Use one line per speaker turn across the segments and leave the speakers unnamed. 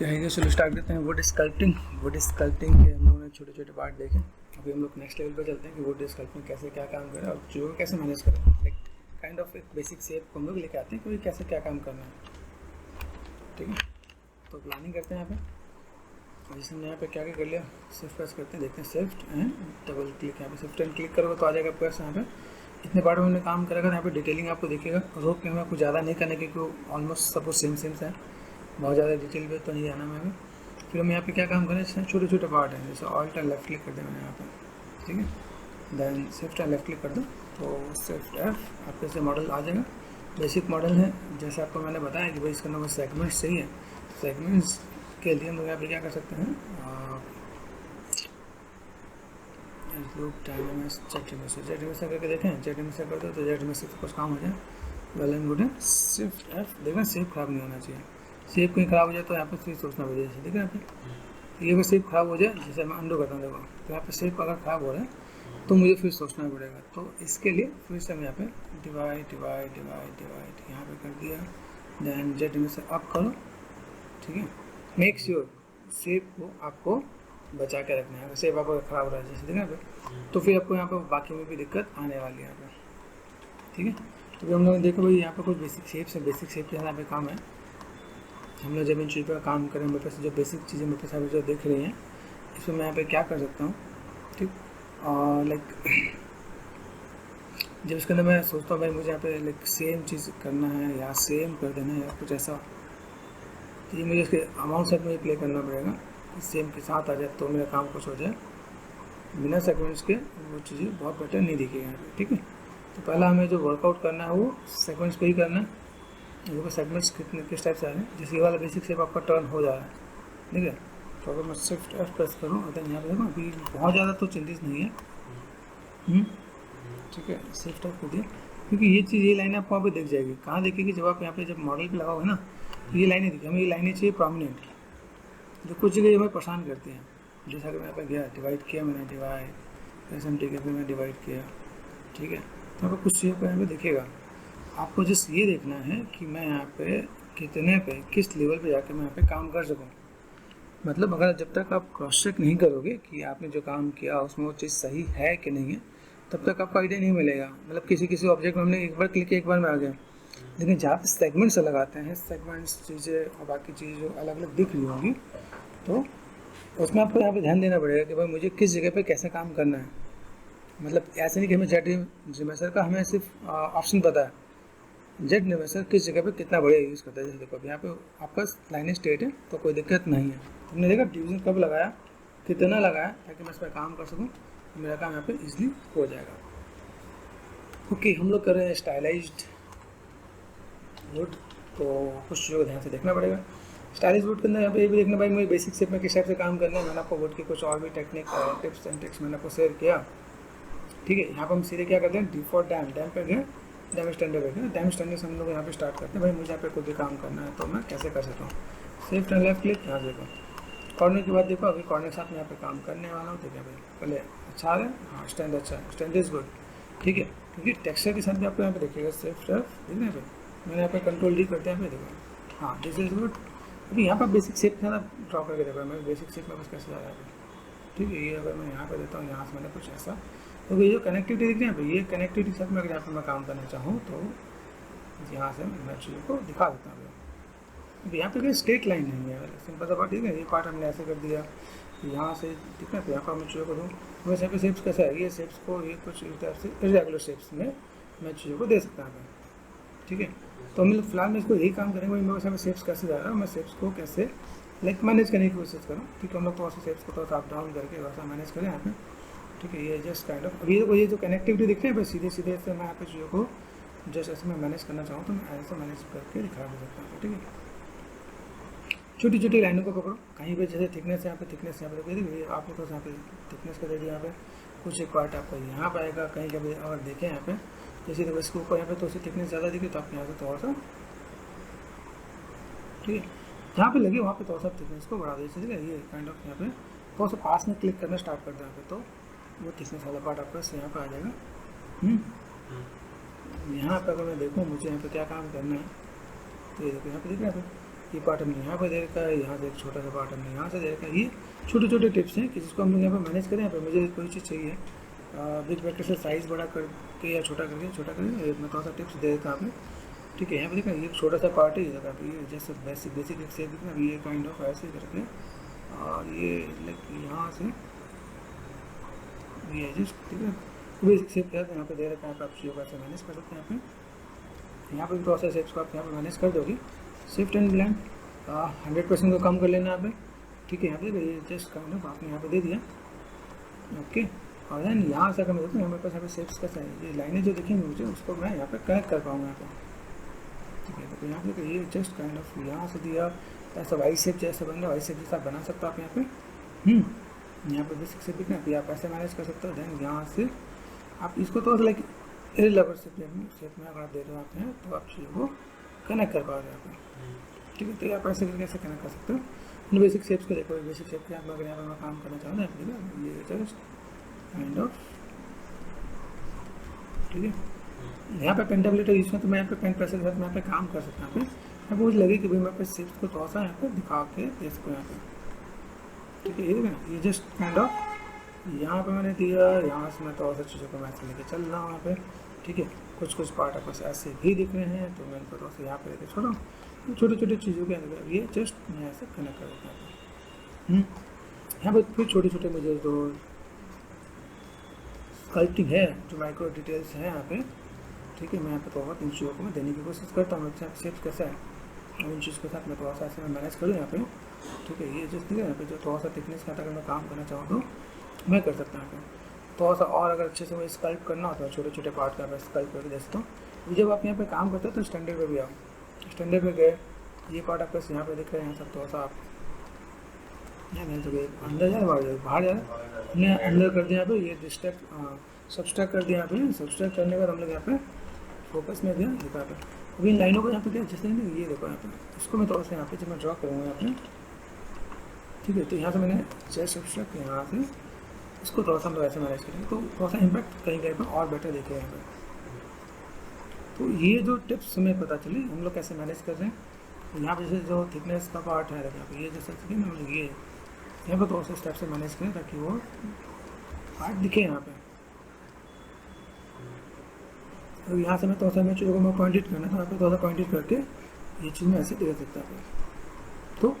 कहेंगे चलो स्टार्ट करते हैं। वुड स्कल्पटिंग के हम लोगों ने छोटे छोटे पार्ट देखे। अभी हम लोग नेक्स्ट लेवल पे चलते हैं कि वुड स्कल्पटिंग कैसे क्या काम करें और चीज़ों को कैसे मैनेज करें। लाइक काइंड ऑफ एक बेसिक शेप को हम लोग लेके आते हैं कि कैसे क्या काम करना है। ठीक है, तो प्लानिंग करते हैं यहाँ पे। और जैसे हमने यहाँ पे क्या क्या कर लिया, शिफ्ट प्रेस करते हैं, देखते हैं शिफ्ट एंड डबल क्लिक। यहाँ पे शिफ्ट एंड क्लिक करोगे तो आ जाएगा प्रेस। यहाँ पे इतने पार्ट में हमने काम करेगा, यहाँ पे डिटेलिंग आपको दिखेगा। रोक के हमें कुछ ज़्यादा नहीं करने क्योंकि ऑलमोस्ट सब कुछ सेम है, बहुत ज़्यादा डिटेल पे तो नहीं आना मैं। फिर हम यहाँ पे क्या काम करें, छोटे छोटे पार्ट हैं। जैसे ऑल्ट एंड लेफ्ट क्लिक कर दें मैंने यहाँ पे, ठीक है। Then shift and left click कर दो तो शिफ्ट एफ आपके से मॉडल आ जाएगा। बेसिक मॉडल है, जैसे आपको मैंने बताया कि भाई इसका नंबर सेगमेंट्स चाहिए। तो सेगमेंट्स के लिए हम लोग यहाँ पे क्या कर सकते हैं, जेड में करके देखें। जेड में से कर दो तो जेड में से कुछ काम हो जाए। वेल एंड गुड है। शिफ्ट एफ देखना, सेव खराब नहीं होना चाहिए। सेव कहीं ख़राब हो जाए तो यहाँ पे फिर सोचना पड़ेगा। जैसे देखिए यहाँ पे ये अगर सेव खराब हो जाए, जैसे मैं अंडो करता हूँ देखो, तो यहाँ पे सेव अगर ख़राब हो रहा है तो मुझे फिर सोचना पड़ेगा। तो इसके लिए फिर से हम यहाँ पे डिवाइड यहाँ पे कर दिया। दैन जेड में से अप करो, ठीक है। मेक श्योर सेव को आपको बचा के रखना है। अगर सेव आपको ख़राब हो रहा है जैसे देखिए यहाँ पे, तो फिर आपको यहाँ पे बाकी में भी दिक्कत आने वाली है यहाँ पे, ठीक है। तो हम लोग देखो भाई यहाँ पे कुछ बेसिक शेप्स है। बेसिक शेप के यहाँ पे काम है। हम लोग जब इन चीज़ पर काम करें, मेरे पास जो बेसिक चीज़ें मेरे पास जो दिख रही हैं, इसमें मैं यहाँ पे क्या कर सकता हूँ, ठीक। और लाइक जब इसके अंदर मैं सोचता हूँ भाई मुझे यहाँ पे लाइक सेम चीज़ करना है या सेम कर देना है या कुछ ऐसा, तो ये मुझे इसके अमाउंट सेट में प्ले करना पड़ेगा कि सेम के साथ आ जाए तो मेरा काम कुछ हो जाए। बिना सेगमेंट्स के वो चीज़ें बहुत बेटर नहीं दिखेगी यहाँ पे, ठीक है। तो पहला हमें जो वर्कआउट करना है वो सेगमेंट्स पे ही करना है। देखो सेगमेंट्स किस टाइप से आ रहे हैं। जैसे ये वाला बेसिक शेप आपका टर्न हो जा रहा है, ठीक है। तो अगर मैं शिफ्ट एफ प्रेस करूँ और यहाँ पे देखो अभी बहुत ज़्यादा तो चेंजेस नहीं है, ठीक है। शिफ्ट एफ कर दिया क्योंकि ये चीज़, ये लाइन आपको वहाँ पे दिख जाएगी। कहाँ दिखेगी, जब आप यहाँ पे जब मॉडल पे लगाओगे ना, तो ये लाइनें दिखेगी। हमें ये लाइनें चाहिए प्रोमिनेंट, जो कुछ जगह हमें परेशान करती हैं। जैसा कि मैं यहाँ पे गया डिवाइड किया, मैंने डिवाइड SMT के मैं डिवाइड किया, ठीक है। तो आपको कुछ चीज़ों को यहाँ पे दिखेगा। आपको जस्ट ये देखना है कि मैं यहाँ पे कितने पे, किस लेवल पे जाके मैं यहाँ पे काम कर सकूँ। मतलब अगर जब तक आप क्रॉस चेक नहीं करोगे कि आपने जो काम किया उसमें वो चीज़ सही है कि नहीं है, तब तक आपको आइडिया नहीं मिलेगा। मतलब किसी ऑब्जेक्ट में हमने एक बार क्लिक किया, एक बार में आ गया। लेकिन जहाँ पे सेगमेंट्स लगाते हैं, सेगमेंट्स चीज़ें और बाकी चीज़ें जो अलग अलग दिख रही होंगी, तो उसमें आपको यहाँ पे ध्यान देना पड़ेगा कि भाई मुझे किस जगह पे कैसे काम करना है। मतलब ऐसे नहीं कि हमें जेड रिमेसर का हमें सिर्फ ऑप्शन पता है, जेड रिमेसर किस जगह पे कितना बढ़िया यूज़ करता है। जैसे देखो अब यहाँ पे आपका लाइन स्टेट है तो कोई दिक्कत नहीं है। तुमने देखा डिवीजन कब लगाया, कितना लगाया, ताकि मैं इस पर काम कर सकूँ, तो मेरा काम यहाँ पे इजीली हो जाएगा। ओके, हम लोग कर रहे हैं स्टाइलाइज्ड वुड, तो कुछ चीज़ों को ध्यान से देखना पड़ेगा। स्टाइलिश वुड के अंदर यहाँ पे ये भी देखना भाई मुझे बेसिक शेप में किस टाइप से काम करना है। मैंने आपको वुड के कुछ और भी टेक्निक टिप्स एंड ट्रिक्स मैंने आपको शेयर किया, ठीक है। यहाँ पर हम सीधे क्या करते हैं, डिफॉल्ट डैम पे गए, डैम स्टैंडर्ड है। डैम स्टैंडर्ड से हम लोग यहाँ पे स्टार्ट करते हैं। भाई मुझे यहाँ पे कुछ भी काम करना है तो मैं कैसे कर सकता हूँ। शिफ्ट एंड लेफ्ट क्लिक, यहाँ देखो कॉर्नर के बाद देखो, अभी कॉर्नर के साथ मैं यहाँ पे काम करने वाला हूँ। ठीक है भाई, पहले अच्छा है, हाँ स्टैंड अच्छा है, स्टैंड इज गुड, ठीक है। क्योंकि टेक्सचर के साथ भी आपको यहाँ पे देखिएगा शिफ्ट ठीक है भाई, मैंने यहाँ पे कंट्रोल डी करते हैं, देखो हाँ दिस इज गुड। अभी यहाँ पर बेसिक शेप के साथ ड्रॉ करके देखो, मैं बेसिक शेप में बस कैसे जा रहा है, ठीक है। ये अगर मैं यहाँ पे देता हूँ, यहाँ से मैंने कुछ ऐसा, तो ये जो कनेक्टिविटी दिख रही है भाई, ये कनेक्टिविटी के साथ में अगर यहाँ पर मैं काम करना चाहूँ तो यहाँ से मैं चीज़ों को दिखा देता हूँ। अभी यहाँ पे कोई स्ट्रेट लाइन नहीं है, सिंपल सा बात, ठीक है। ये पार्ट हमने ऐसे कर दिया, यहाँ से ठीक है, तो यहाँ पर मैं चीज़ों को दूँ। वैसे यहाँ पे शेप्स कैसा है, ये शेप्स को ये कुछ इस टाइप से इरेगुलर शेप्स में मैं चीज़ों को दे सकता हूँ, ठीक है। तो हम लोग फिलहाल में इसको यही काम करेंगे। मेरे पास शेप्स कैसे जा रहा है, मैं शेप्स को कैसे लाइक मैनेज करने की कोशिश करूँ, ठीक है। हम लोग थोड़ा सा शेप्स को थोड़ा सा अप डाउन करके वैसा मैनेज करें यहाँ पे, ठीक है। ये जस्ट काइंड ऑफ अभी ये जो कनेक्टिविटी दिख रही है, बस सीधे सीधे से मैं यहाँ पे चीज़ों को जस्ट ऐसे मैं मैनेज करना चाहूँ तो मैं ऐसे मैनेज करके दिखा दे सकता हूँ, ठीक है। छोटी छोटी लाइनों को पकड़ो, कहीं पे जैसे थिकनेस यहाँ पे, थिकनेस यहाँ पे देखिए आपने तो यहाँ पे थिकनेस का दे दिया, यहाँ पे कुछ एक पार्ट आपका यहाँ पे आएगा, कहीं कभी अगर देखें यहाँ पे जैसे तो इसके ऊपर यहाँ पे तो उसकी थिकनेस ज़्यादा दिखे तो आप यहाँ से थोड़ा सा, ठीक है, जहाँ पे लगे वहाँ पे थोड़ा सा थिकनेस को बढ़ा दीजिए, ठीक है। ये काइंड ऑफ यहाँ पे थोड़ा सा पास में क्लिक करना स्टार्ट करते हैं यहाँ पे, तो वो थिकनेस वाला पार्ट आपका यहाँ पे आ जाएगा। यहाँ पे अगर मैं देखूँ मुझे यहाँ पे क्या काम करना है, तो ये देखो यहाँ पे दिख रहा है, ये पार्ट हमने यहाँ पर दे रखा है, यहाँ से एक छोटा सा पार्ट हमने यहाँ से दे रखा है। ये छोटे छोटे टिप्स हैं कि जिसको हम लोग यहाँ पर मैनेज करें। यहाँ पर मुझे कोई चीज़ चाहिए बिग वेक्टर से साइज़ बड़ा करके या छोटा करके मैं थोड़ा सा टिप्स दे देता हूँ आपने। ठीक है, यहाँ पे देखना ये छोटा सा पार्ट है, ये जैसे बेसिक एक शेप दिखना, ये काइंड ऑफ ऐसे करके, और ये लाइक यहाँ से ये जस्ट, ठीक है, बेसिक शेप है यहाँ पे दे रखा है। आप चीज़ों को ऐसे मैनेज कर सकते हैं। यहाँ पे भी प्रोसेस शेप्स को आप यहाँ पे मैनेज कर दोगे। शिफ्ट एंड ब्लेंड 100% को कम कर लेना है। ठीक है, यहाँ पे ये जस्ट काइंड ऑफ आपने यहाँ पे दे दिया। ओके, और देन यहाँ से अगर मैं देखूँ मेरे पास यहाँ पे शेप्स का ये लाइनें जो दिखेंगी मुझे, उसको मैं यहाँ पे कनेक्ट कर पाऊँगा यहाँ पे। ठीक है, तो यहाँ पे ये जस्ट काइंड ऑफ यहाँ से दिया, ऐसा वाई शेप जैसा बन रहा है, वाई शेप जैसा बना सकते हो आप यहाँ पे। यहाँ पे बेसिक शेप दिखना, फिर आप ऐसे मैनेज कर सकते हो। देन यहाँ से आप इसको तो लाइक इरेगुलर शेप में अगर आप दे रहे होते हैं तो आप चीज़ों को कनेक्ट कर पा रहे हो यहाँ पे। ठीक है, तो आप ऐसे करके ऐसे कनेक्ट कर सकते हो। बेसिक शेप्स को देखो, बेसिक शेप के आप अगर यहाँ पर मैं काम करना चाहूँ ना, ये जस्ट काइंड ऑफ, ठीक है, यहाँ पे पेंटेबलेट यूज में, तो मैं यहाँ पे पेन प्रेशर के साथ मैं यहाँ पे काम कर सकता हूँ। यहाँ पे मुझे लगे कि भाई मैं पे शेप्स को थोड़ा सा यहाँ पे दिखा के दे सकूँ यहाँ पे। ठीक है, ये जस्ट काइंड ऑफ यहाँ पे मैंने दिया, यहाँ से मैं थोड़ा सा चीज़ों को मैं ऐसे लेके चल रहा हूँ यहाँ पे। ठीक है, कुछ पार्ट आपस ऐसे भी दिख रहे हैं, तो मैं इनको थोड़ा सा यहाँ पे लेके छोड़ा, छोटे छोटे चीज़ों के अंदर ये जस्ट मैं ऐसे कनेक्ट कर देता हूँ। यहाँ पर फिर छोटे छोटे मुझे जो स्कल्पटिंग है, जो माइक्रो डिटेल्स हैं यहाँ पे। ठीक है, मैं यहाँ पे थोड़ा इन चीज़ों को मैं देने की कोशिश करता हूँ। अच्छा, शेप कैसा है और इन चीज़ के साथ मैं थोड़ा सा ऐसे मैं मैनेज करूँ यहाँ पे। ठीक है, ये जस्ट यहाँ पे जो थोड़ा सा थिकनेस का अगर मैं काम करना चाहूँ तो मैं कर सकता हूँ यहाँ पे थोड़ा सा। और अगर अच्छे से मैं स्कल्प करना होता है, छोटे छोटे पार्ट का मैं स्कल्प करके दे सकता हूँ। जब आप यहाँ पे काम करते हो तो स्टैंडर्ड पे भी आओ, स्टैंडर्ड पे गए, ये पार्ट आपका यहाँ पे दिख रहे हैं सब, थोड़ा सा आप यहाँ मिल सके अंदर जाए बाहर जाए, हमने अंदर कर दिया यहाँ पे। ये डिस्ट्रैक्ट सब्सट्रैक्ट कर दिया यहाँ पे। सब्सट्रैक्ट करने के बाद हम लोग यहाँ पे फोकस में गया, देखो यहाँ पे अभी इन लाइनों को यहाँ पे क्या जैसे ये देखो यहाँ पे, इसको मैं थोड़ा सा यहाँ पे जब मैं ड्रॉ करूँगा यहाँ पे। ठीक है, तो यहाँ से मैंने जस्ट सब्सट्रैक्ट यहाँ से इसको थोड़ा सा हम लोग ऐसे मैनेज करेंगे तो थोड़ा सा इम्पैक्ट कहीं कहीं पर और बेटर देखेगा यहाँ पे। तो ये जो टिप्स हमें पता चली हम लोग कैसे मैनेज कर रहे हैं। तो यहाँ पे जैसे जो थिकनेस का पार्ट है यहाँ पे, ये जैसे ना हम लोग ये यहाँ पर थोड़ा सा स्टेप से मैनेज करें ताकि वो पार्ट दिखे यहाँ पे। तो यहाँ से मैं थोड़ा सा मैं चीज़ों को मैं पॉइंटेड करना था, यहाँ पे थोड़ा सा पॉइंटेड करके ये चीज़ में ऐसे दे सकता है। तो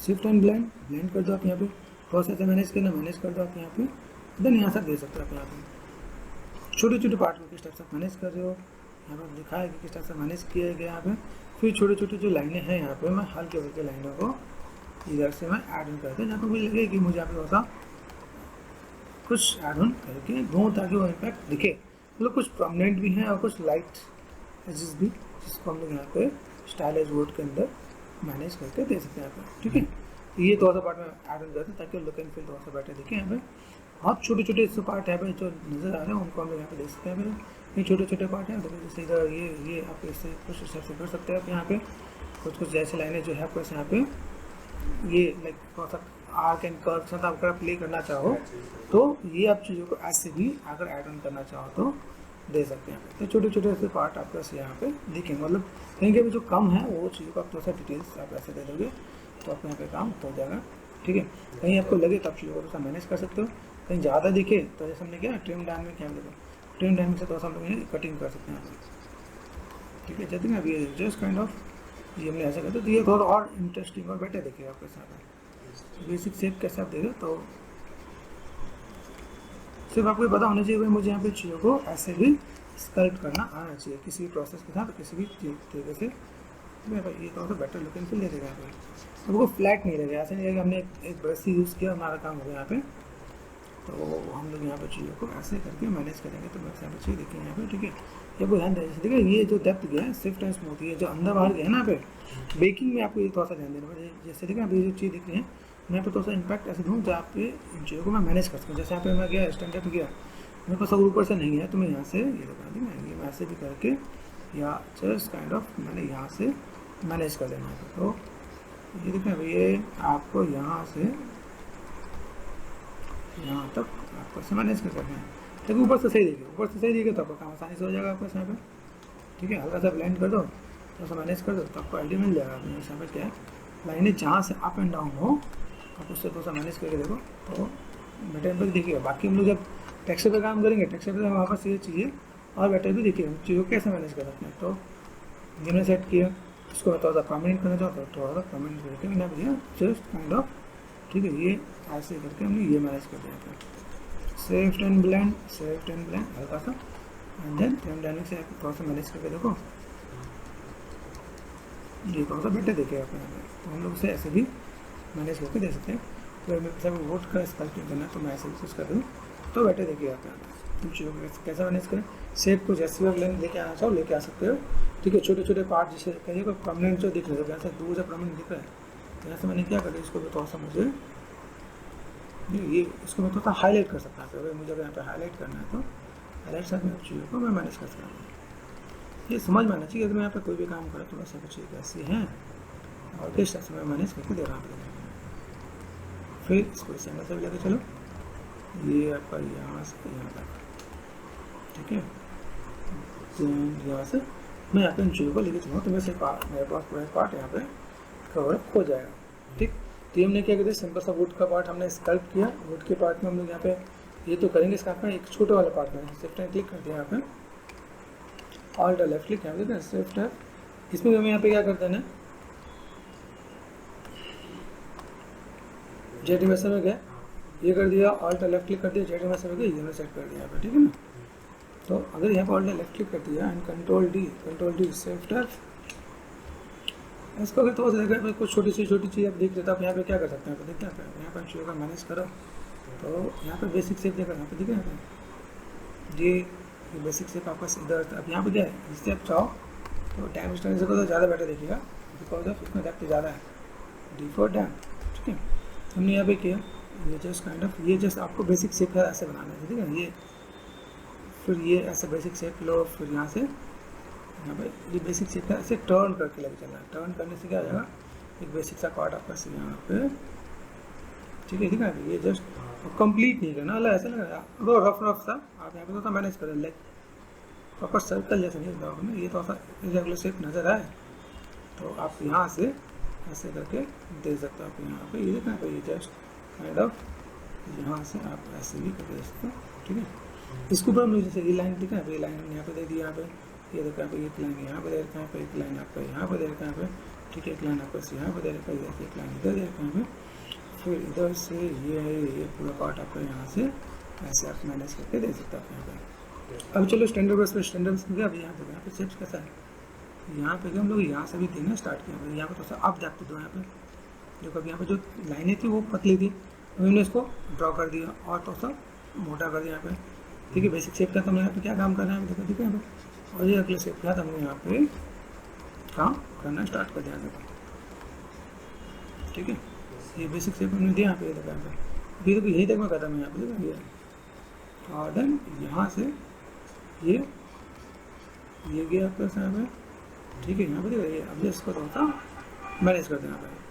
शिफ्ट एंड ब्लेंड कर दो आप यहाँ पे, थोड़ा सा ऐसे मैनेज कर दो आप यहाँ पे। देन यहाँ से दे सकते हो आप यहाँ पे छोटे छोटे पार्ट को किस टाइप से मैनेज कर रहे हो, यहाँ पर दिखा है कि किस टाइप से मैनेज किया गया यहाँ पे। फिर छोटे छोटे जो लाइनें हैं यहाँ पे मैं हल्के हल्के लाइनों को इधर से मैं ऐड ऑन करते हैं, जहाँ पर मुझे लगे कि मुझे यहाँ पे थोड़ा सा कुछ ऐड ऑन करके दूँ ताकि वो इम्पैक्ट दिखे। मतलब कुछ प्रोमिनेंट भी हैं और कुछ लाइट एजेस भी, जिसको हम लोग यहाँ पे स्टाइलाइज बोर्ड के अंदर मैनेज करके दे सकते हैं यहाँ पे। ठीक है, तो ये थोड़ा सा पार्ट में ऐड ऑन करते हैं ताकि लुक एंड फील थोड़ा सा बेटर दिखे। यहाँ पे बहुत छोटे छोटे से पार्ट है जो नज़र आ रहे हैं उनको हम लोग यहाँ पे देख सकते हैं। ये छोटे छोटे पार्ट हैं, तो जैसे इधर ये आप इससे कुछ हिसाब से कर सकते हैं आप यहाँ पे। कुछ जैसे लाइनें जो है आपको यहाँ पे ये लाइक थोड़ा सा आर्क एंड कर्व साथ अगर आप प्ले करना चाहो तो ये आप चीज़ों को ऐसे भी अगर ऐड ऑन करना चाहो तो दे सकते हैं। तो छोटे छोटे ऐसे पार्ट आपको ऐसे यहाँ पे दिखेंगे, मतलब कहीं कहीं जो कम है वो चीज़ों को आप थोड़ा सा डिटेल्स आप ऐसे दे दोगे तो आपको यहाँ पे काम हो जाएगा। ठीक है, कहीं आपको लगे तो आप चीज़ों को थोड़ा सा मैनेज कर सकते हो, कहीं ज़्यादा दिखे तो जैसे हमने क्या ट्रिम डायनामिक क्या देखो, ट्रिम डायनामिक से थोड़ा सा हम लोग कटिंग कर सकते हैं। ठीक है, जैसे ना अभी जस्ट काइंड ऑफ ये हमने ऐसा करते तो ये थोड़ा और इंटरेस्टिंग और बेटर दिखेगा आपके साथ। बेसिक शेप कैसे आप देगा तो सिर्फ आपको पता होना चाहिए मुझे यहाँ पे चीज़ों को ऐसे भी स्कल्प्ट करना आना चाहिए किसी भी प्रोसेस के साथ, किसी भी तरीके से। ये थोड़ा सा बेटर लुकिंग फील दे देगा यहाँ पे, आपको फ्लैट नहीं रहेगा, ऐसा नहीं रहेगा हमने एक ब्रश ही यूज़ किया हमारा काम हो गया यहाँ पे। तो हम लोग यहाँ पे चीज़ों को ऐसे करके मैनेज करेंगे तो बस यहाँ पे चीज़ देखिए यहाँ पे। ठीक है, ये को ध्यान देना देखिए ये जो डेप्थ गया है स्विफ्ट एंड स्मूथ, ये जो अंदर बाहर गया है ना यहाँ पे बेकिंग में आपको ये थोड़ा सा ध्यान देना पड़ेगा। जैसे देखिए अभी जो चीज़ दिख रही है मैं यहाँ पे थोड़ा सा इम्पैक्ट ऐसे दूँ जहाँ पे इन चीज़ों को मैं मैनेज कर सकूँ। जैसे यहाँ पे मैं गया स्टैंडर्ड गया मेरे पास ऊपर से नहीं है तो मैं यहाँ से ये लगा दी, ये मैं ऐसे भी करके या जस्ट काइंड ऑफ मैंने यहाँ से मैनेज कर देना है। तो ये देखें ये आपको यहाँ से यहाँ तक आपको से मैनेज कर सकते हैं। लेकिन ऊपर से सही देखिए, ऊपर से सही देखिए तो आपका काम आसानी से हो जाएगा आपको यहाँ पे। ठीक है, हल्का सा ब्लेंड कर दो, थोड़ा सा मैनेज कर दो तो आपको आइडिया मिल जाएगा। यहाँ पे क्या है लाइनें जहाँ से अप एंड डाउन हो आप उससे थोड़ा सा मैनेज करके देखो तो बेटर इम्पैक्ट दिखेगा। बाकी हम लोग जब टेक्सचर पे काम करेंगे, टेक्सचर पे वहाँ पर ये चीज़ें और बेटर भी दिखेगा, चीज़ों को कैसे मैनेज कर सकते हैं। तो जिन्होंने सेट किया इसको मैं थोड़ा सा परमानेंट करना चाहता हूँ, थोड़ा सा परमानेंट करके मैंने दिया जस्ट काइंड ऑफ, ठीक है। ये ऐसे करके हमने ये मैनेज कर दिया था, सेफ्ट एंड ब्लेंड हल्का सा, एंड देन डायनेमिक से थोड़ा सा मैनेज करके देखो, ये थोड़ा सा बेटर देखेगा अपने यहाँ पे। तो हम लोग उसे ऐसे भी मैनेज करके दे सकते हैं। तो मेरे पास वोट का स्कल्पटिंग करना है तो मैं ऐसे भी चूज़ कर दूँ तो बेटर देखिएगा अपने यहाँ पे। तुम चीज़ों को कैसे मैनेज करें, शेप को जैसे भी लेके आना चाहो लेके आ सकते हो, ठीक है। छोटे छोटे पार्ट जिसे कहिए कोई परमानेंट जो दिख रहे थे, जैसे दूर से परमानेंट दिख रहा है, तो यहाँ से मैंने क्या करा, इसको भी थोड़ा सा मुझे ये इसको मैं थोड़ा सा हाईलाइट कर सकता हूँ। अगर मुझे अगर यहाँ पे हाईलाइट करना है तो हाईलाइट साथ में चीज़ों को मैं मैनेज कर सकता हूँ। ये समझ में आना चाहिए अगर मैं यहाँ पे कोई भी काम करूँ तो वैसे कुछ चीज़ ऐसी हैं और किस तरह से मैं मैनेज करके दे रहा हूँ। फिर इसको इस एंगल से भी लेकर चलो, ये आपका यहाँ से यहाँ तक, ठीक है। यहाँ से मैं यहाँ पे इन चीज़ों को लेकर चलूँगा तो मेरे पास पूरा पार्ट यहाँ पे कवर हो जाएगा, ठीक। तो हमने क्या किया, सिंपल सा वुड का पार्ट हमने स्कल्प किया। वुड के पार्ट में हम लोग यहाँ पे ये तो करेंगे, इसका आपका एक छोटे वाले पार्ट में शिफ्ट एंड क्लिक कर दिया यहाँ पे, ऑल्ट लेफ्ट क्लिक यहाँ पे शिफ्ट है। इसमें हमें यहाँ पे क्या करते हैं, जेड इमेज में गए, ये कर दिया, ऑल्ट लेफ्ट क्लिक कर दिया, जेड इमेज में गए, ये सेट कर दिया यहाँ पे, ठीक है ना। तो अगर यहाँ पर ऑल्ट लेफ्ट क्लिक कर दिया एंड कंट्रोल डी शिफ्ट है, इसको अगर थोड़ा सा देखा कुछ छोटी चीज़ आप देख लेते, आप यहाँ पे क्या कर सकते हैं, देखते हैं यहाँ पर चीज़ों का मैनेज करो तो यहाँ पे बेसिक शेप देखा, यहाँ पे दिखे यहाँ पे ये बेसिक शेप आपका इधर। अब यहाँ पे क्या है, इससे आप चाहो तो डैम स्टैंड से तो ज़्यादा बेटर दिखेगा बिकॉज ऑफ इसमें डेप्थ ज़्यादा है, डिफॉल्ट डैम, ठीक है। हमने यहाँ पे किया ये जस्ट काइंड ऑफ, ये जस्ट आपको बेसिक शेप ऐसे बनाना है, ठीक है। ये फिर ये ऐसे बेसिक शेप लो, फिर यहाँ से यहाँ पे ये बेसिक शेप है ऐसे टर्न करके लेके चलना है। टर्न करने से क्या हो जाएगा, एक बेसिक सा पार्ट आपका यहाँ पे, ठीक है, ठीक है। ये जस्ट कंप्लीट नहीं करना, अलग ऐसा लगा वो रफ सा आप यहाँ पे थोड़ा मैनेज करें, लाइक प्रॉपर सर्कल जैसे नहीं होता है, ये थोड़ा सा इरेगुलर शेप नज़र आए तो आप यहाँ से ऐसे करके दे सकते हो। आप यहाँ पे ये देखना है, ये जस्ट काइंड ऑफ यहाँ से आप ऐसे भी करके दे सकते हो, ठीक है। इसके ऊपर हम लोग जैसे ये लाइन दिखा है, ये लाइन हमने यहाँ पे दे दी, यहाँ पे ये देखा यहाँ पे एक लाइन यहाँ पे दे रखा है, एक लाइन आपका यहाँ पे दे रखा है, ठीक है, एक लाइन आपका यहाँ पे दे रखा है, एक लाइन इधर दे रखा है, फिर इधर से ये पूरा पार्ट आपका यहाँ से ऐसे आप मैनेज करके दे सकते हो आप यहाँ पे। अब चलो स्टैंडर्ड बेस पे, स्टैंडर्ड बेस पे अभी यहाँ पे शेप्स कैसा है, यहाँ पे हम लोग यहाँ से भी देना स्टार्ट किया, यहाँ पे थोड़ा सा आप देखते दो, यहाँ पे जो कभी यहाँ पे जो लाइनें थी वो पतली थी, तो हमने इसको ड्रॉ कर दिया और थोड़ा सा मोटा कर दिया यहाँ पे, ठीक है। बेसिक शेप का तो हमने यहाँ पे क्या काम करना है देखो, ठीक है। यहाँ पे और ये अगले शेप का हमने यहाँ पे काम करना स्टार्ट कर दिया, देखो, ठीक है। ये बेसिक शेप हमने दिया यहाँ पे, देखो यहाँ पे, अभी देखो यही तक मैं करता हूँ यहाँ पे, देखो ये और देन यहाँ से ये गया आपका यहाँ पे, ठीक है। यहाँ पे देखो ये अब इसको थोड़ा सा मैनेज कर देना पड़ेगा,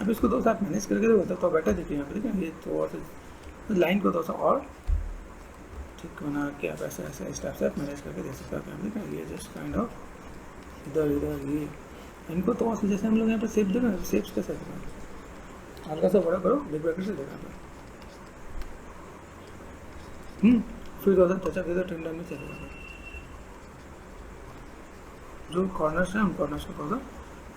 अब इसको थोड़ा सा मैनेज करके देखो तो बेटर देखिए यहाँ पे, देखिए ये थोड़ा सा लाइन को थोड़ा सा और ठीक बना के आप ऐसे ऐसे स्टेप से मैनेज करके दे सकते हो। यहाँ पे देखिए ये जस्ट काइंड ऑफ इधर ये इनको थोड़ा सा जैसे हम लोग यहाँ पे शेप देखो, शेप्स कैसे देखो, हल्का सा बड़ा करो, बिग ब्रैकेट से देखा था, फिर थोड़ा सा टचअप इधर टेंडर में चलेगा, जो कॉर्नर्स हैं हम कॉर्नर्स को थोड़ा सा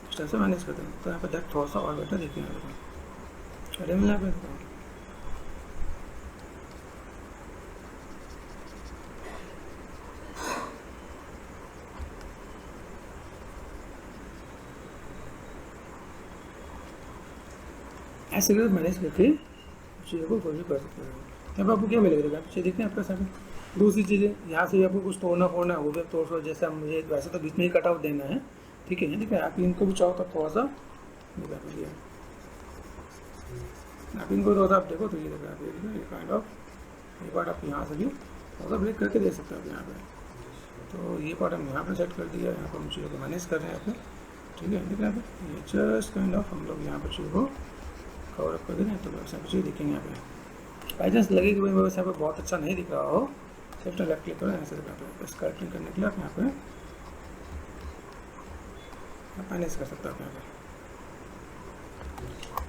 इस तरह से मैनेज करते हैं, तो यहाँ पे डेप्थ थोड़ा सा और बेटर देखिए यहाँ पे, अरे मिला पे ऐसे करके मैनेज करके चीज़ों को कोशिश कर सकते हैं। यहाँ पर आपको क्या मिलेगा, आप चीज़ देखते हैं आपका सामने। दूसरी चीज़ें यहाँ से आपको कुछ तोड़ना फोड़ना है वो भी तोड़ सो, जैसे मुझे वैसे तो बीच में ही कट आउट देना है, ठीक है। ठीक है, आप इनको भी चाहो तो थोड़ा सा दिया, आप इनको थोड़ा सा आप देखो तो ये देखा आप ये काइंड ऑफ ये पार्ट आप यहाँ से भी थोड़ा सा ब्रेक करके दे सकते हो आप यहाँ पे। तो ये पार्ट हम यहाँ पे सेट कर दिया, यहाँ पर हम चीज़ों को मैनेज कर रहे हैं आपको, ठीक है। ठीक है, ये जस्ट काइंड ऑफ हम लोग यहाँ पर चीज़ों को कवर अप कर देंगे, तो वैसे चीज़ दिखेंगे यहाँ पे। बाई चांस लगे कि भाई वैसे यहाँ पे बहुत अच्छा नहीं दिख रहा हो, सिर्फ लेफ्ट क्लिक करो, यहाँ से स्कल्पटिंग करने के लिए आप यहाँ पे आप मैनेज कर सकते हो आप यहाँ पर।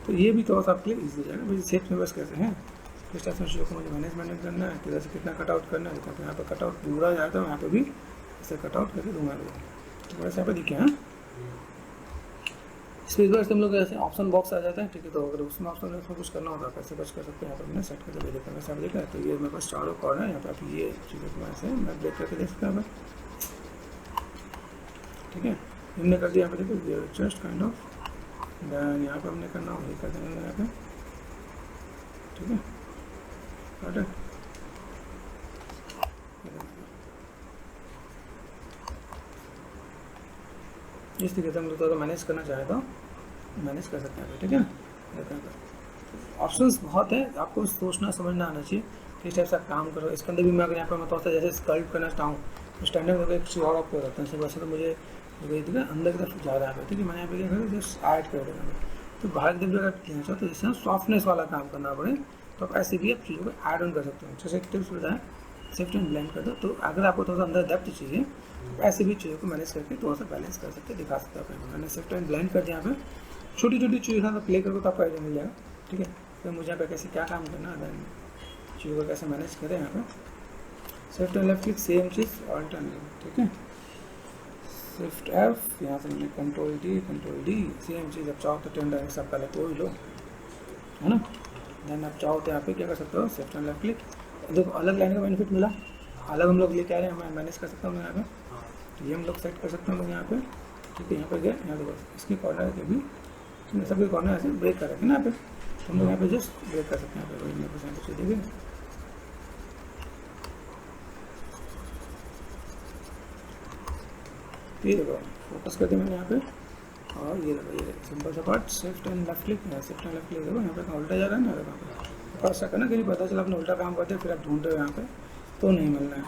तो ये भी थोड़ा सा आपके लिए ईजी हो जाएगा। मुझे शेप में बस कैसे हैं किस टाइप से चीज़ों को मुझे मैनेजमेंट करना है, किधर से कितना कटआउट करना है। देखो यहाँ पर कटआउट पूरा जाए तो यहाँ पर भी ऐसे कटआउट करके दूंगा। तो वैसे यहाँ पर दिखे हाँ स्पेस बार से हम लोग ऐसे ऑप्शन बॉक्स आ जाता है, ठीक है। तो अगर उसमें ऑप्शन में कुछ करना होगा कैसे कुछ कर सकते हैं, यहाँ पर मैंने सेट करके देखा मैं सब देखा है। तो ये मेरे पास चारों कॉर्नर है, यहाँ पर आप ये चीज़ों को ऐसे मैं ब्रेक करके देख सकता हूँ, ठीक है। हमने कर दिया यहाँ पे, देखो जस्ट काइंड ऑफ देन यहाँ पे हमने करना वही कर देंगे यहाँ पे, ठीक है। इस तरीके से हम लोग तो मैनेज करना चाहे तो मैनेज कर सकते हैं, ठीक है। ऑप्शंस बहुत है, आपको सोचना समझना आना चाहिए किस टाइप से आप काम करो। इसके अंदर भी मैं अगर यहाँ पर मैं थोड़ा सा जैसे स्कल्प करना चाहूँ तो स्टैंडर्ड में एक चीज़ और आपको रहता है। वैसे तो मुझे अंदर की तरफ ज़्यादा है, ठीक है। मैंने यहाँ पे क्या करूँ जस्ट ऐड कर देना। तो बाहर की तरफ अगर कहना चाहो तो जैसे सॉफ्टनेस वाला काम करना पड़े तो आप ऐसे भी आप चीज़ों को ऐड ऑन कर सकते हो। जैसे एक टिप्स बताएं शिफ्ट एंड ब्लेंड कर दो, तो अगर आपको थोड़ा सा अंदर डेप्थ चाहिए तो ऐसे भी चीज़ों को मैनेज करके थोड़ा सा बैलेंस कर सकते दिखा सकते हो। मैंने शिफ्ट एंड ब्लेंड कर दिया यहाँ पे छोटी छोटी चीज़ों का प्ले करके तो आपको आइडिया मिल जाएगा, ठीक है। तो मुझे यहाँ पे कैसे क्या काम करना है, चीज़ों को कैसे मैनेज करें। यहाँ पे shift and left click same cheese alternate, ठीक है। शिफ्ट एफ, यहाँ से मैंने कंट्रोल डी सेम चीज़। अब चाहो तो 10 डायरेक्ट आप पहले कोई लो, है ना। देन आप चाहो तो यहाँ पे क्या कर सकते हो शिफ्ट एंड लेफ्ट क्लिक। देखो अलग लाइन का बेनिफिट मिला, अलग हम लोग लेके आ रहे हैं, मैं मैनेज कर सकता हूँ यहाँ पे। तो ये हम लोग सेट कर सकते हैं यहाँ पे, ठीक है। यहाँ पे गया, यहाँ देखो इसके कॉर्नर के भी सबके कॉर्नर ऐसे ब्रेक कर रखे हैं ना यहाँ पे, तो हम लोग यहाँ पे जस्ट ब्रेक कर सकते हैं। यहाँ पे मेरे पास यहाँ पे देखिए ये देखो फोकस कर दिया मैंने यहाँ पे। और ये देखो ये सिंपल सा part shift and left click है, शिफ्ट एंड लेफ्ट क्लिक देखो यहाँ पे उल्टा जा रहा है ना। देखो फर्स्ट करना कहीं पता चला आपने उल्टा काम करते फिर आप ढूंढ रहे हो यहाँ पे तो नहीं मिलना है।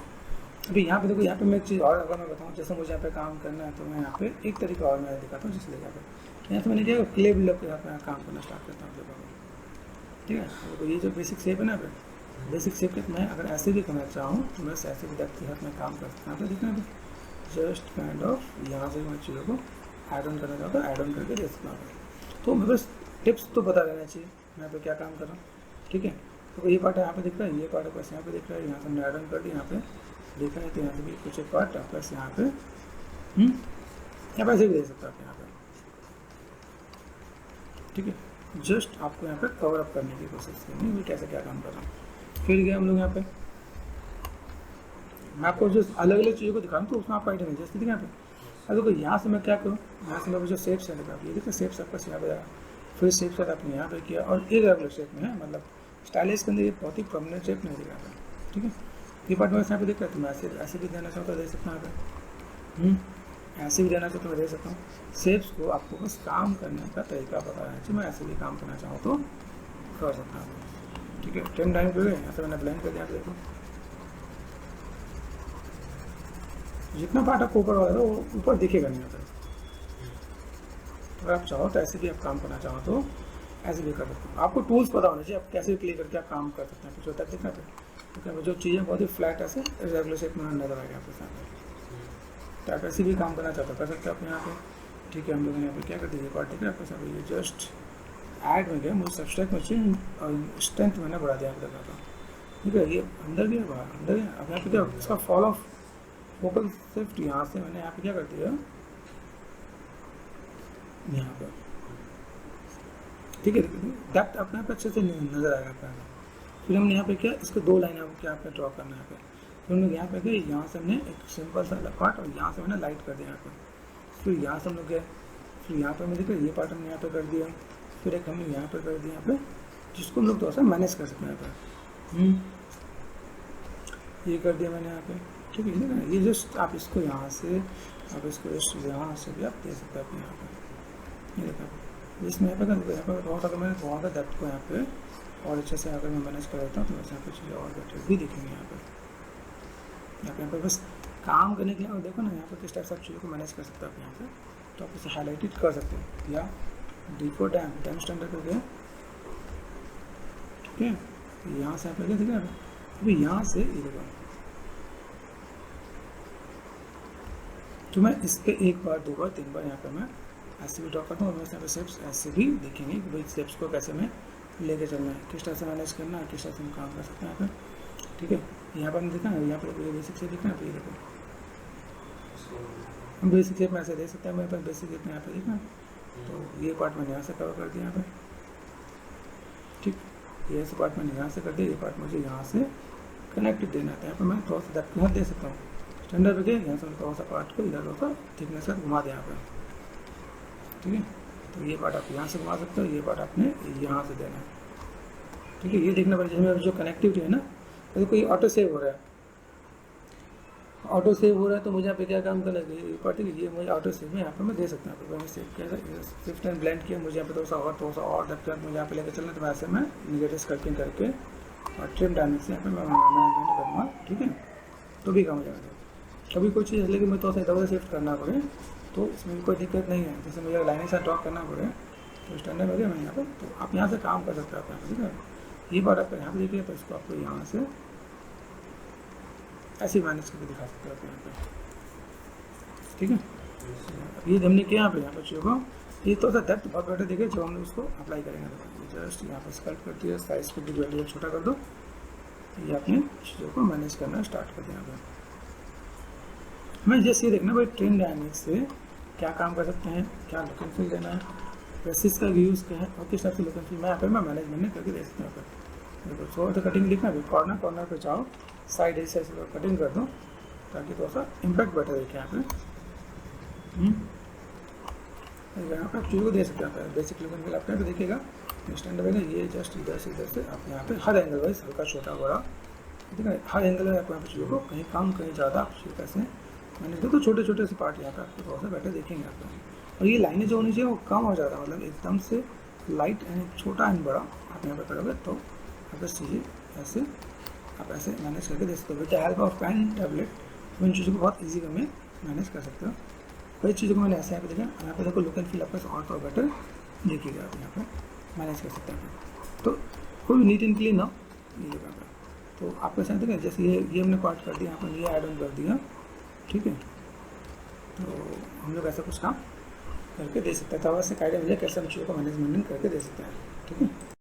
अभी यहाँ पे देखो, यहाँ पे मैं एक चीज़ और अगर मैं बताऊँ जैसे मुझे यहाँ पे काम करना है तो मैं यहाँ पे एक तरीका और मैं दिखाता हूँ। जिससे यहाँ पे यहाँ से मैंने क्या क्ले बिल्डअप के साथ मैं काम करना स्टार्ट करता हूँ, ठीक है। तो ये जो बेसिक शेप है ना, बेसिक शेप के मैं अगर ऐसे भी करना चाहूँ तो मैं ऐसे भी डेप्थ के साथ मैं काम कर सकता हूँ। देखना है जस्ट काइंड ऑफ यहाँ से मैं चीज़ों को ऐड ऑन करना चाहता हूँ, ऐड ऑन करके दे सकता हूँ। तो मेरे बस टिप्स तो पता रहना चाहिए मैं यहाँ पे क्या काम कर रहा हूँ, ठीक है। तो ये पार्ट यहाँ पे दिख रहा है, ये पार्ट बस यहाँ पे दिख रहा है, यहाँ से हमने ऐड ऑन कर दिया। यहाँ पे देखा है तो यहाँ से भी कुछ एक पार्ट बस यहाँ पे ऐसे भी दे सकते हो आप यहाँ पे, ठीक है। जस्ट आपको यहाँ पे कवर अप करने की कोशिश करनी है कैसे क्या काम कर रहा हूँ। फिर गए हम लोग यहाँ पे, मैं आपको जो अलग अलग चीज़ों को दिखाऊँ तो उसमें आपको आइडिया नहीं जैसे यहाँ पे। अब देखो यहाँ से मैं क्या करूँ, यहाँ से मैं जो शेप सेट है ये देखो शेप सबका यहाँ पे जाएगा। फिर शेप सेट आपने यहाँ पे किया और एक रेगुलर शेप में है, मतलब स्टाइलिश के अंदर ये बहुत ही प्रोमिनेंट शेप नहीं दिखा था, ठीक है। ये पार्ट में यहाँ पे दिख रहा है तो मैं ऐसे भी देना चाहता हूँ दे सकता हूँ यहाँ पे, ऐसे भी देना चाहता हूँ दे सकता हूँ। शेप्स को आपको बस काम करने का तरीका पता है कि मैं ऐसे भी काम करना चाहूँ तो कर सकता हूँ, ठीक है। 10 टाइम पे यहाँ से मैंने ब्लेंड कर दिया। देखो जितना पार्ट आपको ऊपर वाला है वो ऊपर दिखेगा नहीं होता। अगर आप चाहो तो ऐसे भी आप काम करना चाहो तो ऐसे भी कर सकते हो। आपको टूल्स पता होना चाहिए, आप कैसे भी प्ले करके आप काम कर सकते हैं। कुछ होता है देखना पे, क्योंकि जो चीज़ें बहुत ही फ्लैट ऐसे रेगुलर शेप में नजर आएगा आपके सामने। तो आप ऐसे भी काम करना चाहते हो कर सकते हो आप यहाँ पे, ठीक है। हम लोग यहाँ पे क्या कर दीजिए पार्ट दिख रहा है आपके सामने, ये जस्ट ऐड में गया, मुझे सब्सट्रैक्ट मशीन और स्ट्रेंथ मैंने बढ़ा दिया आपको देखा था, ठीक है। ये अंदर गया बाहर अंदर गया। अब यहाँ पे क्या इसका फॉल ऑफ फोकल शिफ्ट यहाँ से मैंने यहाँ पे क्या कर दिया यहाँ पर, ठीक है। डेप्थ अपने आप अच्छे से नजर आएगा आपका। फिर हमने यहाँ पे क्या इसको 2 लाइन आपको क्या पे ड्रॉ करना है। फिर हम लोग यहाँ पे गए, यहाँ से हमने एक सिंपल सा पार्ट और यहाँ से मैंने लाइट कर दिया यहाँ पे। फिर यहाँ से हम लोग गए, फिर यहाँ पे हमने देखा ये पार्ट हमने यहाँ पे कर दिया। फिर एक हमने यहाँ पे कर दिया यहाँ पे, जिसको हम लोग थोड़ा सा मैनेज कर सकते हैं यहाँ पे। ये कर दिया मैंने यहाँ पे, ठीक है ना। ये जस्ट आप इसको यहाँ से आप इसको यहाँ से भी आप दे सकते हैं अपने यहाँ पे। ये देखा इसमें यहाँ पे बहुत अगर मैंने थोड़ा सा डेप्थ को यहाँ पे और अच्छे से अगर मैं मैनेज कर देता हूँ तो वैसे यहाँ पे चीज़ें और बेटर भी दिखेंगे यहाँ पे। यहाँ पे बस काम करने के लिए और देखो ना यहाँ पे किस टाइप से आप चीज़ों को मैनेज कर सकते हो आप यहाँ पे। तो आप इसे हाईलाइटेड कर सकते हो या D4 डैम स्टैंडर्ड हो गया, ठीक है। यहाँ से आप पहले देखा अभी यहाँ से ये देखो, तो मैं इस पर 1 बार 2 बार 3 बार यहाँ पे मैं ऐसे भी ड्रॉ करता हूँ, मैं यहाँ पे स्टेप्स ऐसे भी देखेंगे कि भाई स्टेप्स को कैसे मैं लेके चलना है, किस तरह से मैनेज करना है, किस तरह से हम काम कर सकते हैं यहाँ पे। ठीक है, यहाँ पर हमने देखा है, यहाँ पर ये बेसिक से देखना है, तो ये देखो हम बेसिक शेप में ऐसे दे सकते हैं, मेरे पास बेसिक शेप में यहाँ पे देखना, तो ये पार्ट मैंने यहाँ से कवर कर दिया यहाँ पे। ठीक, ये ऐसे पार्ट मैंने यहाँ से कर दिया, ये पार्ट मुझे यहाँ से कनेक्टेड देना था, यहाँ पर मैं थोड़ा सा डेप्थ यहाँ दे सकता हूँ। स्टैंडर्ड पे यहाँ से थोड़ा सा पार्ट को इधर थोड़ा थिकनेस से घुमा दें यहाँ पर। ठीक है, तो ये पार्ट आप यहाँ से घुमा सकते हो, ये पार्ट आपने यहाँ से देना है। ठीक है, ये देखना पड़ेगा जिसमें जो कनेक्टिविटी है ना, तो कोई ऑटो सेव हो रहा है, ऑटो सेव हो रहा है, तो मुझे यहाँ पे क्या काम करना है, ये पार्ट ये मुझे ऑटो सेव में यहाँ पे मैं दे सकता हूँ। मैंने सेव किया, शिफ्ट एंड ब्लेंड किया, मुझे यहाँ पे थोड़ा सा और डेप्थ मुझे यहाँ पे लेकर चलना है, तो वैसे मैं निगेटिव स्कल्पिंग करके और ट्रिम डायमेंशन यहाँ पे मैं मैनेजमेंट करूँगा। ठीक है, तो भी काम हो जाएगा। कभी कोई चीज़ लेकिन मैं थोड़ा सा इधर उधर शिफ्ट करना पड़े तो इसमें भी कोई दिक्कत नहीं है। जैसे मुझे लाइन से ड्रॉ करना पड़े तो स्टैंडर्ड हो गया मैं यहाँ पर, तो आप यहाँ से काम कर सकते हो आप यहाँ पर। ठीक है, ये बात आप यहाँ पर देखिए, तो इसको आपको यहाँ से ऐसे मैनेज करके दिखा सकते हो आप यहाँ पे। ठीक है, ये हमने किया यहाँ पे चीज़ों को, ये थोड़ा सा डेप्थ बहुत बेटर देखिए जो हम उसको अप्लाई करेंगे। जस्ट यहाँ पर स्कल्प कर दिया, साइज को भी छोटा कर दो, ये आपने चीज़ों को मैनेज करना स्टार्ट कर दिया। यहाँ पर हमें जैसे ये देखना भाई ट्रेन डायनेमिक्स से क्या काम कर सकते हैं, क्या लुक एंड फील देना है, प्रेसिस का यूज़ क्या है और किस तरह से लुक एंड फील मैं यहाँ पर मैं मैनेजमेंट करके दे सकता हूँ। देखो थोड़ा सा कटिंग दिखना है, कॉर्नर पे चाहो साइड ऐसे ऐसे कटिंग कर दो ताकि थोड़ा सा इम्पैक्ट बेटर देखे यहाँ पे। यहाँ पे आप चीज़ों को दे सकते हैं, बेसिक लुक एंड फील आप यहाँ पे देखिएगा स्टैंडर्ड है, ये जस्ट इधर से आप यहाँ पे हर एंगल वाइज हल्का छोटा बड़ा, ठीक है, हर एंगल में आपको यहाँ पे चीज़ों को कहीं कम कहीं ज़्यादा आप चीज़ कैसे मैंने देखो, तो छोटे छोटे से पार्ट यहाँ पे आपको थोड़ा सा बेटर देखेंगे आप। और ये लाइनें जो होनी चाहिए वो कम हो ज़्यादा, मतलब एकदम से लाइट एंड छोटा एंड बड़ा आप यहाँ पे करोगे तो आप चीज़ें ऐसे आप ऐसे मैनेज करके दे सकते हो। With the help of pen tablet तो इन चीज़ों को बहुत ईजी में मैनेज कर सकते हो। कई चीज़ों को मैंने ऐसे यहाँ पे देखा, यहाँ पे देखो लुक एंड फील आपका और तो बेटर देखिएगा, आप यहाँ पे मैनेज कर सकते हैं। तो कोई नीट एंड क्लीन ना ये जगह पर, तो आपके साथ देखा जैसे ये हमने पार्ट कर दिया, यहाँ पर ये ऐड ऑन कर दिया। ठीक है, तो हम लोग ऐसा कुछ काम करके दे सकते हैं, तो वैसे आइडिया मुझे कैसे हम चीज़ों को मैनेजमेंट करके दे सकते हैं। ठीक है।